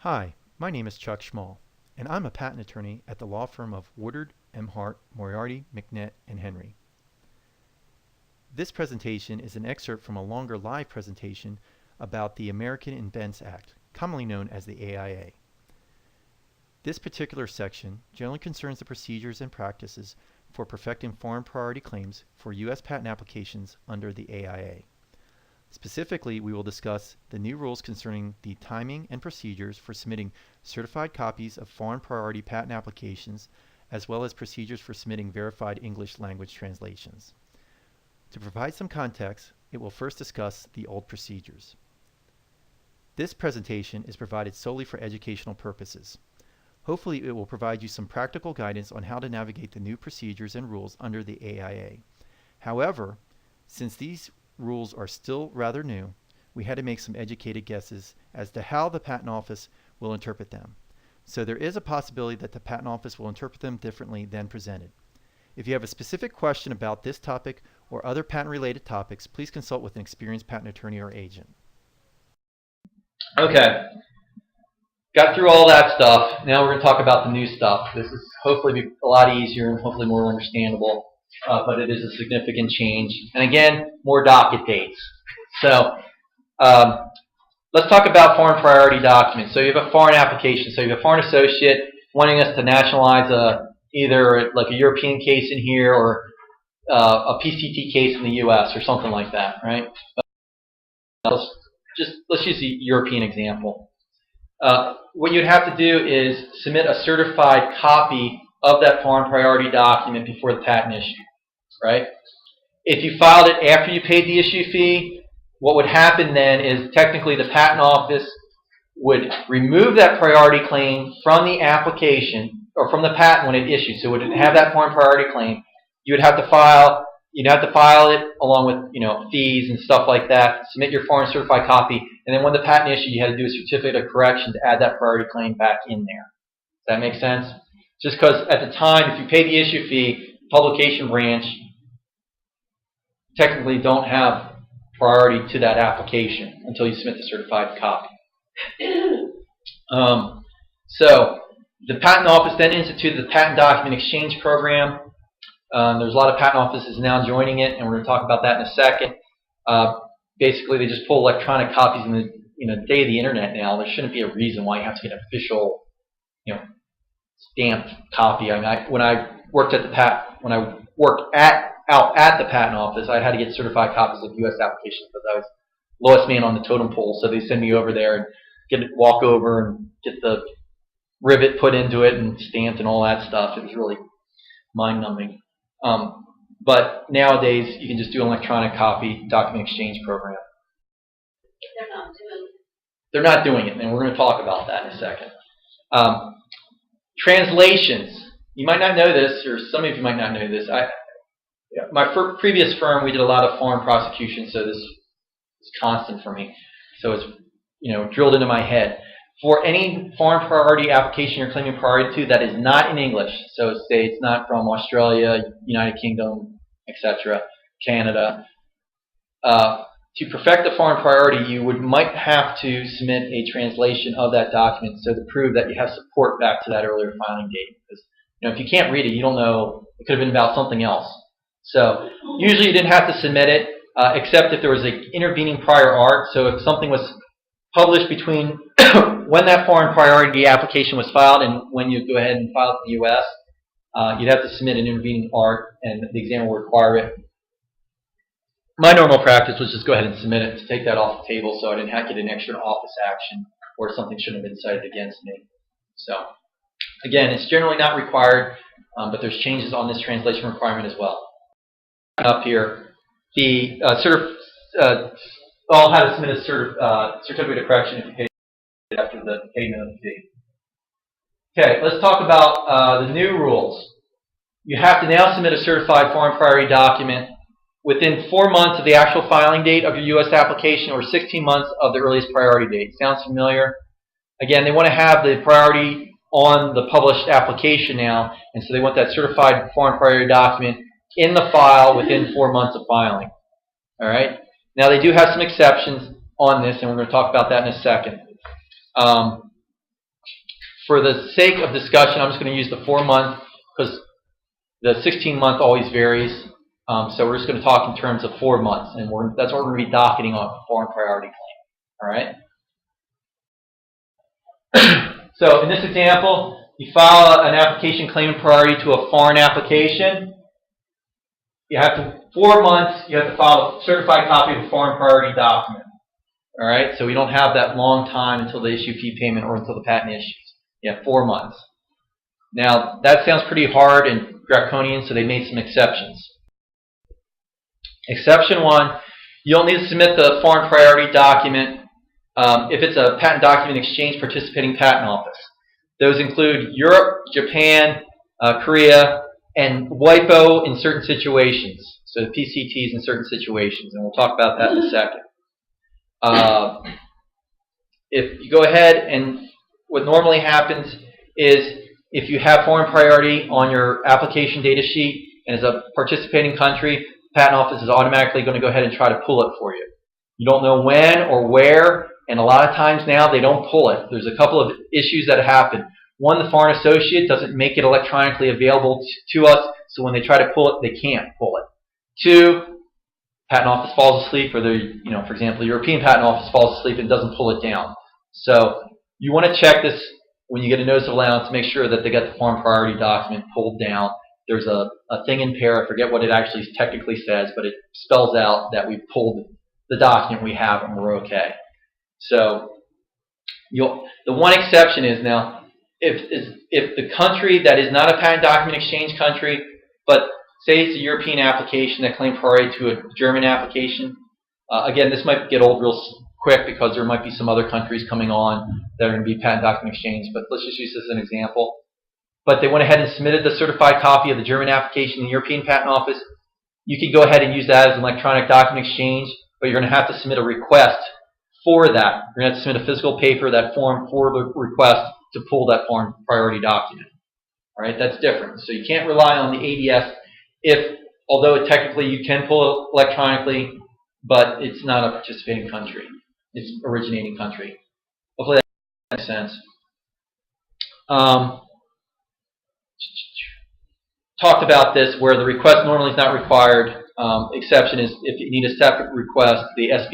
Hi, my name is Chuck Schmall, and I'm a patent attorney at the law firm of Woodard, Emhart, Moriarty, McNett, and Henry. This presentation is an excerpt from a longer live presentation about the American Invents Act, commonly known as the AIA. This particular section generally concerns the procedures and practices for perfecting foreign priority claims for U.S. patent applications under the AIA. Specifically, we will discuss the new rules concerning the timing and procedures for submitting certified copies of foreign priority patent applications, as well as procedures for submitting verified English language translations. To provide some context, it will first discuss the old procedures. This presentation is provided solely for educational purposes. Hopefully, it will provide you some practical guidance on how to navigate the new procedures and rules under the AIA. However, since these rules are still rather new, we had to make some educated guesses as to how the Patent Office will interpret them. So there is a possibility that the Patent Office will interpret them differently than presented. If you have a specific question about this topic or other patent-related topics, please consult with an experienced patent attorney or agent. Okay, got through all that stuff. Now we're going to talk about the new stuff. This is hopefully be a lot easier and hopefully more understandable. But it is a significant change. And again, more docket dates. So let's talk about foreign priority documents. So you have a foreign application. So you have a foreign associate wanting us to nationalize either like a European case in here or a PCT case in the U.S. or something like that, right? Let's use the European example. What you'd have to do is submit a certified copy of that foreign priority document before the patent issue, right? If you filed it after you paid the issue fee, what would happen then is technically the Patent Office would remove that priority claim from the application or from the patent when it issued. So it wouldn't have that foreign priority claim. You'd have to file it along with fees and stuff like that. Submit your foreign certified copy, and then when the patent issued, you had to do a certificate of correction to add that priority claim back in there. Does that make sense? Just because at the time, if you pay the issue fee, publication branch technically don't have priority to that application until you submit the certified copy. So the Patent Office then instituted the Patent Document Exchange Program. There's a lot of patent offices now joining it, and we're going to talk about that in a second. Basically, they just pull electronic copies in the day of the internet now. There shouldn't be a reason why you have to get an official, stamped copy. I mean, when I worked out at the patent office, I had to get certified copies of U.S. applications because I was lowest man on the totem pole. So they send me over there and walk over and get the rivet put into it and stamped and all that stuff. It was really mind-numbing. But nowadays, you can just do an electronic copy document exchange program. They're not doing it, and we're going to talk about that in a second. Translations. You might not know this, or some of you might not know this. My previous firm, we did a lot of foreign prosecution, so this is constant for me. So it's drilled into my head. For any foreign priority application you're claiming priority to that is not in English, so say it's not from Australia, United Kingdom, etc., Canada, to perfect the foreign priority, you might have to submit a translation of that document so to prove that you have support back to that earlier filing date. Because if you can't read it, you don't know. It could have been about something else. So usually you didn't have to submit it, except if there was an intervening prior art. So if something was published between when that foreign priority application was filed and when you go ahead and file it in the U.S., you'd have to submit an intervening art, and the examiner will require it. My normal practice was just go ahead and submit it to take that off the table so I didn't have to get an extra office action or something shouldn't have been cited against me. So, again, it's generally not required, but there's changes on this translation requirement as well. Up here, the how to submit a certificate of correction if you pay after the payment of the fee. Okay, let's talk about the new rules. You have to now submit a certified foreign priority document within 4 months of the actual filing date of your U.S. application or 16 months of the earliest priority date. Sounds familiar? Again, they want to have the priority on the published application now, and so they want that certified foreign priority document in the file within 4 months of filing. All right? Now, they do have some exceptions on this, and we're going to talk about that in a second. for the sake of discussion, I'm just going to use the 4-month because the 16-month always varies. So we're just going to talk in terms of 4 months, and that's what we're going to be docketing on a foreign priority claim. All right. So in this example, you file an application claiming priority to a foreign application. You have to 4 months. You have to file a certified copy of the foreign priority document. All right. So we don't have that long time until they issue fee payment or until the patent issues. You have 4 months. Now that sounds pretty hard and draconian, so they made some exceptions. Exception 1: you don't need to submit the foreign priority document if it's a patent document exchange participating patent office. Those include Europe, Japan, Korea, and WIPO in certain situations. So PCTs in certain situations, and we'll talk about that in a second. If you go ahead, and what normally happens is if you have foreign priority on your application data sheet and as a participating country, the patent office is automatically going to go ahead and try to pull it for you. You don't know when or where, and a lot of times now they don't pull it. There's a couple of issues that happen. One, the foreign associate doesn't make it electronically available to us, so when they try to pull it, they can't pull it. 2, patent office falls asleep, or for example, the European patent office falls asleep and doesn't pull it down. So you want to check this when you get a notice of allowance to make sure that they got the foreign priority document pulled down. There's a thing in pair, I forget what it actually technically says, but it spells out that we pulled the document we have and we're okay. So the one exception is now, if the country that is not a patent document exchange country, but say it's a European application that claimed priority to a German application, again, this might get old real quick because there might be some other countries coming on that are going to be patent document exchange, but let's just use this as an example. But they went ahead and submitted the certified copy of the German application in the European Patent Office. You could go ahead and use that as an electronic document exchange, but you're going to have to submit a request for that. You're going to have to submit a physical paper, that form for the request to pull that foreign priority document. All right, that's different. So you can't rely on the ADS although technically you can pull it electronically, but it's not a participating country. It's originating country. Hopefully that makes sense. Talked about this where the request normally is not required. Exception is if you need a separate request, the SB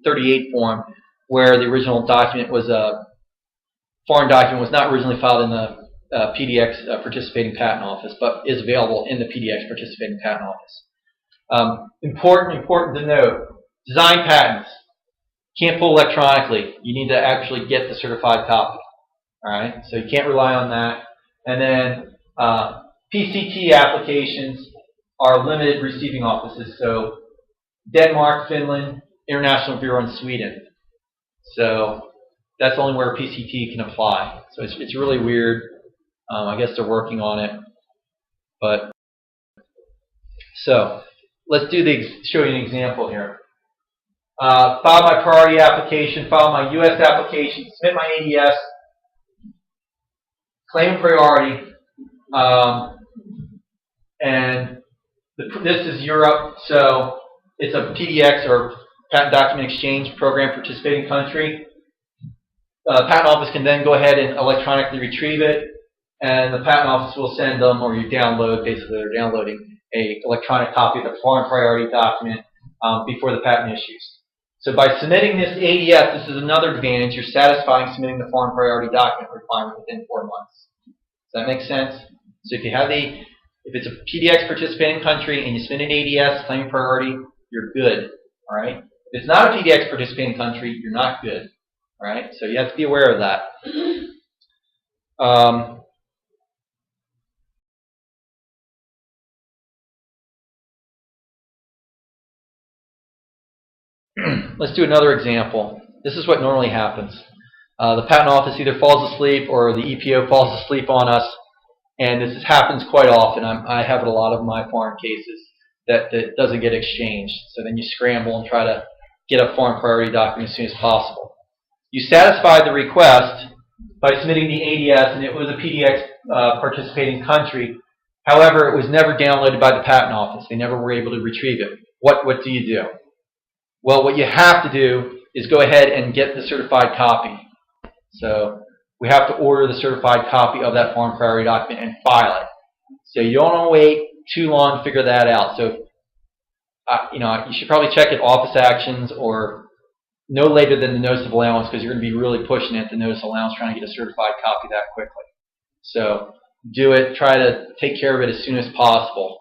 8038 form, where the original document was foreign document was not originally filed in the PDX participating patent office, but is available in the PDX participating patent office. Important to note, design patents can't pull electronically. You need to actually get the certified copy. All right, so you can't rely on that. And then PCT applications are limited receiving offices, so Denmark, Finland, International Bureau, and Sweden. So that's only where PCT can apply. So it's really weird. I guess they're working on it. But so let's show you an example here. File my priority application, file my U.S. application, submit my ADS, claim priority, and this is Europe, so it's a PDX or Patent Document Exchange Program participating country. Patent Office can then go ahead and electronically retrieve it, and the Patent Office will send them, or you download, basically they're downloading an electronic copy of the foreign priority document before the patent issues. So by submitting this ADS, this is another advantage. You're satisfying submitting the foreign priority document requirement within 4 months. Does that make sense? So if it's a PDX participating country and you submit an ADS claiming priority, you're good. All right. If it's not a PDX participating country, you're not good. All right. So you have to be aware of that. Let's do another example. This is what normally happens. The patent office either falls asleep or the EPO falls asleep on us, and this happens quite often. I have it a lot of my foreign cases that doesn't get exchanged. So then you scramble and try to get a foreign priority document as soon as possible. You satisfy the request by submitting the ADS, and it was a PDX participating country. However, it was never downloaded by the patent office. They never were able to retrieve it. What do you do? Well, what you have to do is go ahead and get the certified copy. So we have to order the certified copy of that foreign priority document and file it. So you don't want to wait too long to figure that out. So, you should probably check at office actions or no later than the notice of allowance, because you're going to be really pushing at the notice of allowance trying to get a certified copy that quickly. So do it. Try to take care of it as soon as possible.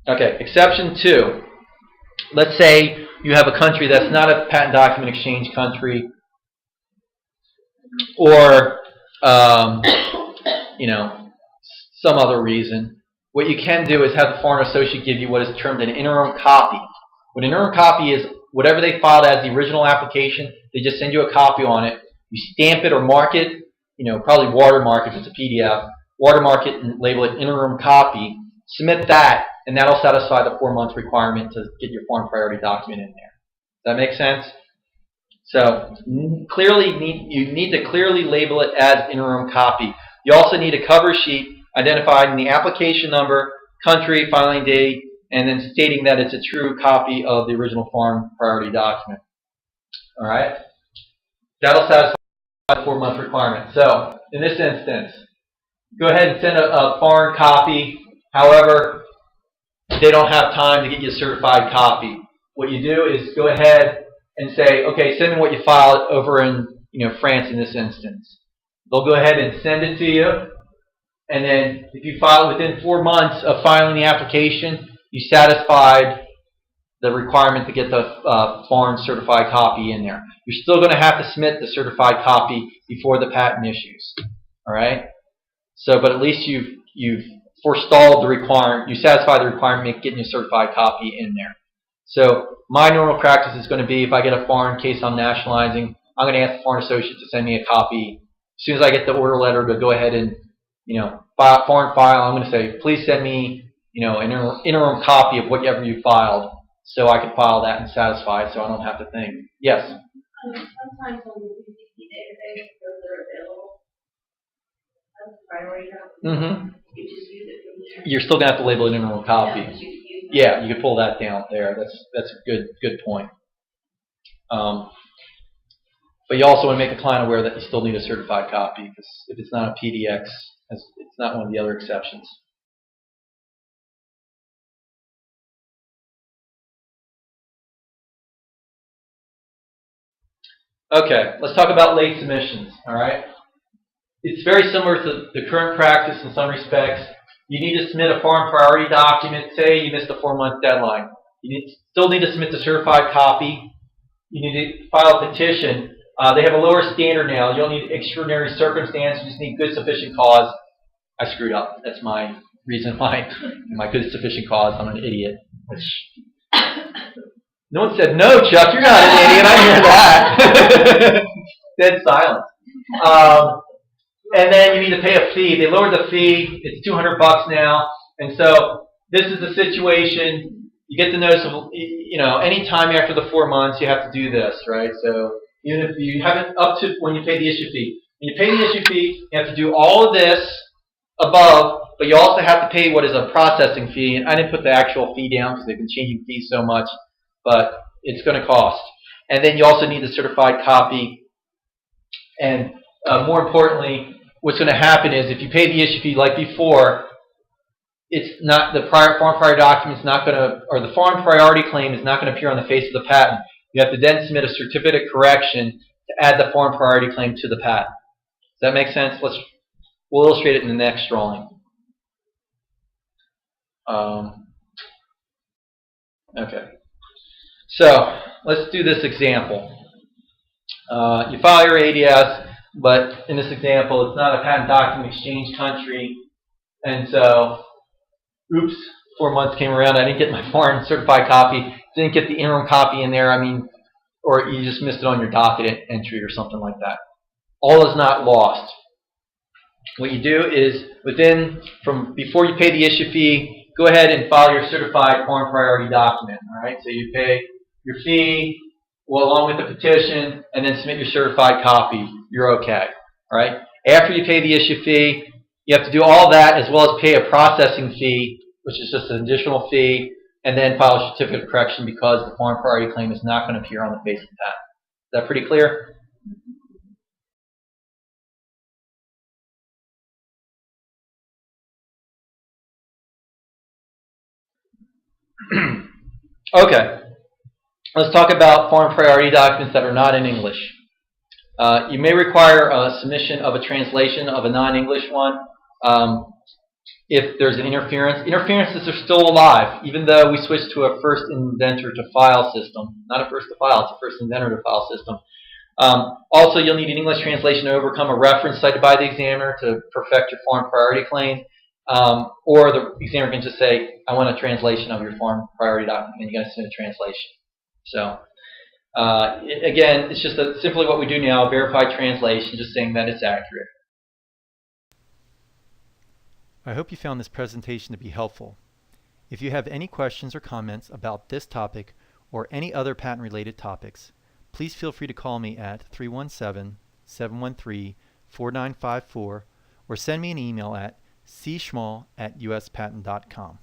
Okay, exception 2. Let's say you have a country that's not a patent document exchange country, or some other reason. What you can do is have the foreign associate give you what is termed an interim copy. What an interim copy is, whatever they filed as the original application, they just send you a copy on it. You stamp it or mark it, probably watermark if it's a PDF, watermark it and label it interim copy. Submit that, and that'll satisfy the 4-month requirement to get your foreign priority document in there. Does that make sense? So you need to clearly label it as interim copy. You also need a cover sheet identifying the application number, country, filing date, and then stating that it's a true copy of the original foreign priority document. All right? That'll satisfy the 4-month requirement. So in this instance, go ahead and send a foreign copy. However, they don't have time to get you a certified copy. What you do is go ahead and say, okay, send me what you filed over in France in this instance. They'll go ahead and send it to you. And then if you file within 4 months of filing the application, you satisfied the requirement to get the foreign certified copy in there. You're still going to have to submit the certified copy before the patent issues. All right? So, but at least you've forestalled the requirement. You satisfy the requirement of getting a certified copy in there. So my normal practice is going to be, if I get a foreign case I'm nationalizing, I'm going to ask the foreign associate to send me a copy. As soon as I get the order letter to go ahead and foreign file, I'm going to say, please send me an interim copy of whatever you filed, so I can file that and satisfy it, so I don't have to think. Yes? Sometimes on the PCP database, those are available as a priority document. You just use it from there. You're still going to have to label an interim copy. Yeah, you can pull that down there. That's a good point. But you also want to make the client aware that you still need a certified copy, because if it's not a PDX, it's not one of the other exceptions. Okay, let's talk about late submissions. All right, it's very similar to the current practice in some respects. You need to submit a foreign priority document. Say you missed a 4-month deadline. You still need to submit the certified copy. You need to file a petition. They have a lower standard now. You don't need extraordinary circumstance. You just need good sufficient cause. I screwed up. That's my reason why. My good sufficient cause. I'm an idiot. No one said, no, Chuck, you're not an idiot. I hear that. Dead silence. And then you need to pay a fee. They lowered the fee. It's $200 now. And so this is the situation. You get the notice of, any time after the 4 months, you have to do this, right? So even if you haven't, up to when you pay the issue fee. When you pay the issue fee, you have to do all of this above, but you also have to pay what is a processing fee. And I didn't put the actual fee down because they've been changing fees so much, but it's going to cost. And then you also need the certified copy. And more importantly, what's going to happen is if you pay the issue fee like before, it's not the foreign priority document's not going to, or the foreign priority claim is not going to appear on the face of the patent. You have to then submit a certificate of correction to add the foreign priority claim to the patent. Does that make sense? We'll illustrate it in the next drawing. Okay. So let's do this example. You file your ADS, but in this example, it's not a patent document exchange country, and so, oops, 4 months came around. I didn't get my foreign certified copy. Didn't get the interim copy in there. Or you just missed it on your docket entry or something like that. All is not lost. What you do is before you pay the issue fee, go ahead and file your certified foreign priority document. All right, so you pay your fee along with the petition, and then submit your certified copy. You're okay. All right. After you pay the issue fee, you have to do all that as well as pay a processing fee, which is just an additional fee and then file a certificate of correction because the foreign priority claim is not going to appear on the face of the patent. Is that pretty clear? Okay, let's talk about foreign priority documents that are not in English. You may require a submission of a translation of a non-English one if there's an interference. Interferences are still alive, even though we switched to a first inventor to file system. Not a first to file, it's a first inventor to file system. Also, you'll need an English translation to overcome a reference cited by the examiner to perfect your foreign priority claim. Or the examiner can just say, I want a translation of your foreign priority document, and you're going to submit a translation. So, again, it's just simply what we do now, verified translation, just saying that it's accurate. I hope you found this presentation to be helpful. If you have any questions or comments about this topic or any other patent-related topics, please feel free to call me at 317-713-4954 or send me an email at cschmall@uspatent.com.